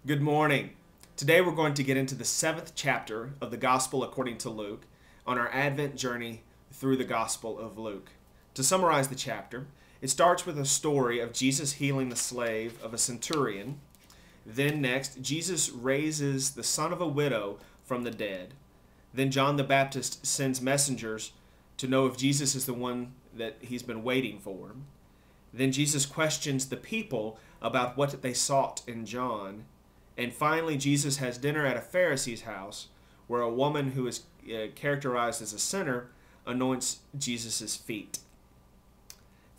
Good morning. Today we're going to get into the 7th chapter of the Gospel according to Luke on our Advent journey through the Gospel of Luke. To summarize the chapter, it starts with a story of Jesus healing the slave of a centurion. Then next, Jesus raises the son of a widow from the dead. Then John the Baptist sends messengers to know if Jesus is the one that he's been waiting for. Then Jesus questions the people about what they sought in John. And finally, Jesus has dinner at a Pharisee's house where a woman who is characterized as a sinner anoints Jesus' feet.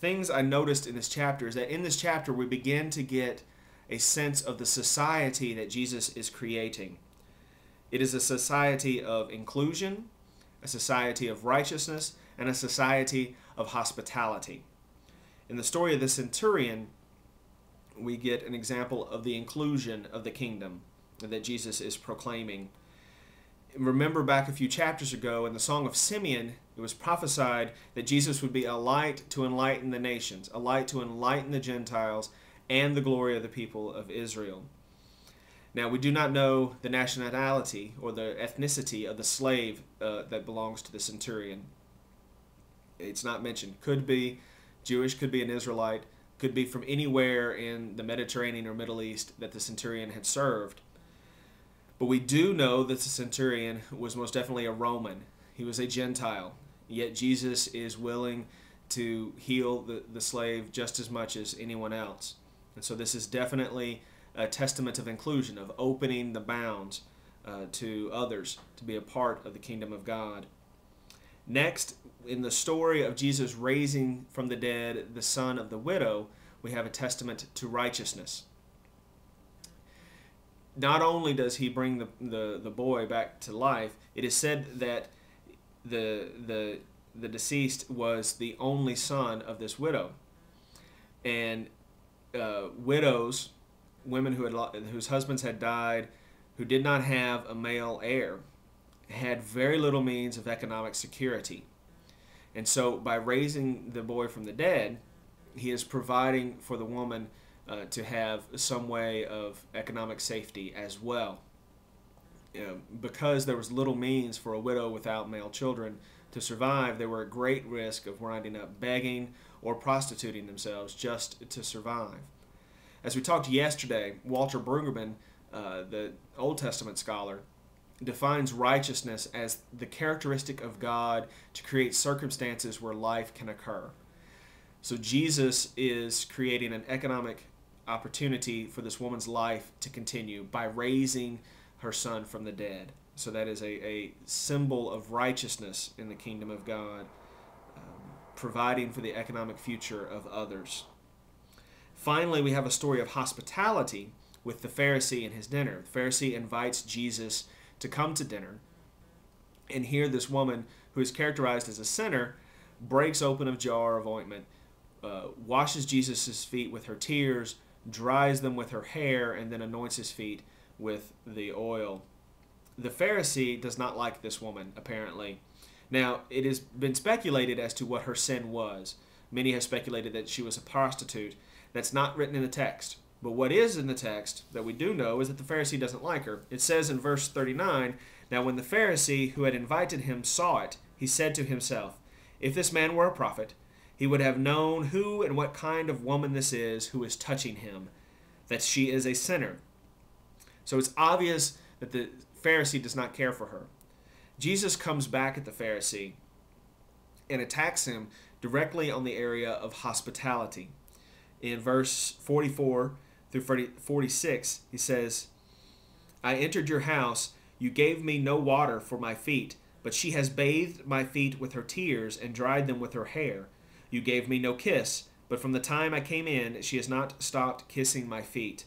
Things I noticed in this chapter is that in this chapter we begin to get a sense of the society that Jesus is creating. It is a society of inclusion, a society of righteousness, and a society of hospitality. In the story of the centurion, we get an example of the inclusion of the kingdom that Jesus is proclaiming. Remember back a few chapters ago in the Song of Simeon, it was prophesied that Jesus would be a light to enlighten the nations, a light to enlighten the Gentiles, and the glory of the people of Israel. Now, we do not know the nationality or the ethnicity of the slave that belongs to the centurion. It's not mentioned. Could be Jewish, could be an Israelite, could be from anywhere in the Mediterranean or Middle East that the centurion had served. But we do know that the centurion was most definitely a Roman. He was a Gentile. Yet Jesus is willing to heal the slave just as much as anyone else. And so this is definitely a testament of inclusion, of opening the bounds to others to be a part of the kingdom of God. Next, in the story of Jesus raising from the dead the son of the widow, we have a testament to righteousness. Not only does he bring the boy back to life, it is said that the deceased was the only son of this widow. And widows, women whose husbands had died, who did not have a male heir, had very little means of economic security. And so by raising the boy from the dead, he is providing for the woman to have some way of economic safety as well. Because there was little means for a widow without male children to survive, they were at great risk of winding up begging or prostituting themselves just to survive. As we talked yesterday, Walter Brueggemann, the Old Testament scholar, defines righteousness as the characteristic of God to create circumstances where life can occur. So Jesus is creating an economic opportunity for this woman's life to continue by raising her son from the dead. So that is a symbol of righteousness in the kingdom of God, providing for the economic future of others. Finally, we have a story of hospitality with the Pharisee and his dinner. The Pharisee invites Jesus to come to dinner. And here this woman, who is characterized as a sinner, breaks open a jar of ointment, washes Jesus' feet with her tears, dries them with her hair, and then anoints his feet with the oil. The Pharisee does not like this woman, apparently. Now, it has been speculated as to what her sin was. Many have speculated that she was a prostitute. That's not written in the text. But what is in the text that we do know is that the Pharisee doesn't like her. It says in verse 39, "Now when the Pharisee who had invited him saw it, he said to himself, 'If this man were a prophet, he would have known who and what kind of woman this is who is touching him, that she is a sinner.'" So it's obvious that the Pharisee does not care for her. Jesus comes back at the Pharisee and attacks him directly on the area of hospitality. In verse 44 through 46, he says, "I entered your house. You gave me no water for my feet, but she has bathed my feet with her tears and dried them with her hair. You gave me no kiss, but from the time I came in, she has not stopped kissing my feet.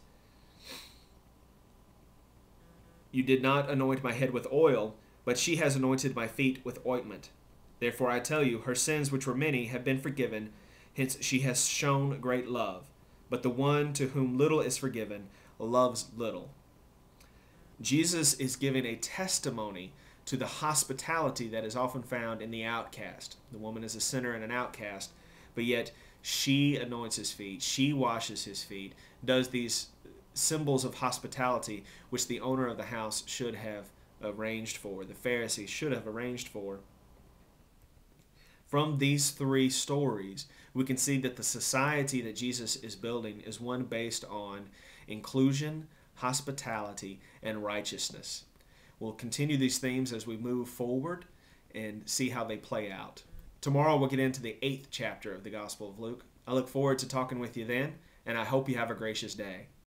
You did not anoint my head with oil, but she has anointed my feet with ointment. Therefore I tell you, her sins, which were many, have been forgiven. Hence she has shown great love. But the one to whom little is forgiven loves little." Jesus is giving a testimony to the hospitality that is often found in the outcast. The woman is a sinner and an outcast, but yet she anoints his feet, she washes his feet, does these symbols of hospitality which the owner of the house should have arranged for, the Pharisees should have arranged for. From these three stories, we can see that the society that Jesus is building is one based on inclusion, hospitality, and righteousness. We'll continue these themes as we move forward and see how they play out. Tomorrow we'll get into the 8th chapter of the Gospel of Luke. I look forward to talking with you then, and I hope you have a gracious day.